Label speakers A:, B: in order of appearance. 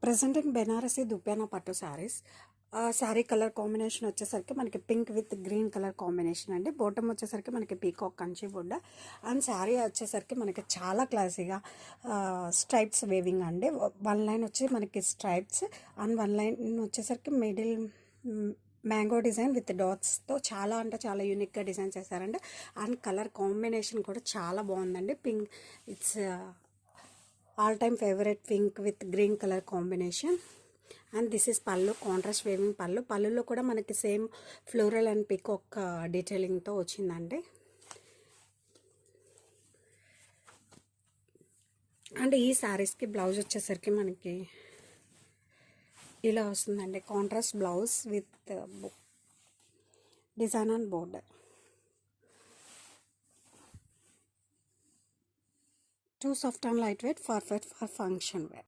A: Presenting Banarasi దుప్యానా పట్టు saris. Sari colour combination వచ్చేసరికి మనకి pink with green colour combination అండి. బాటమ్ వచ్చేసరికి మనకి పీకాక్ కంచి బుడ్డ అండ్ శారీ వచ్చేసరికి మనకి చాలా క్లాసీగా స్ట్రైప్స్ వేవింగ్ అండి. వన్ లైన్ వచ్చి మనకి స్ట్రైప్స్ అండ్ వన్ లైన్ వచ్చేసరికి మిడిల్ మ్యాంగో డిజైన్ విత్ డాట్స్తో చాలా అంటే చాలా యూనిక్గా డిజైన్ చేశారండి. అండ్ కలర్ కాంబినేషన్ కూడా చాలా బాగుందండి. Pink it's all time favourite pink with green colour combination. And this is పళ్ళు, కాంట్రాస్ట్ వేవింగ్ పళ్ళు. పళ్ళులో కూడా మనకి సేమ్ ఫ్లోరల్ అండ్ పీకాక్ డీటెయిలింగ్తో వచ్చిందండి. అండ్ ఈ శారీస్కి బ్లౌజ్ వచ్చేసరికి మనకి ఇలా వస్తుందండి, contrast blouse with design and border. Too soft and lightweight, perfect for function wear.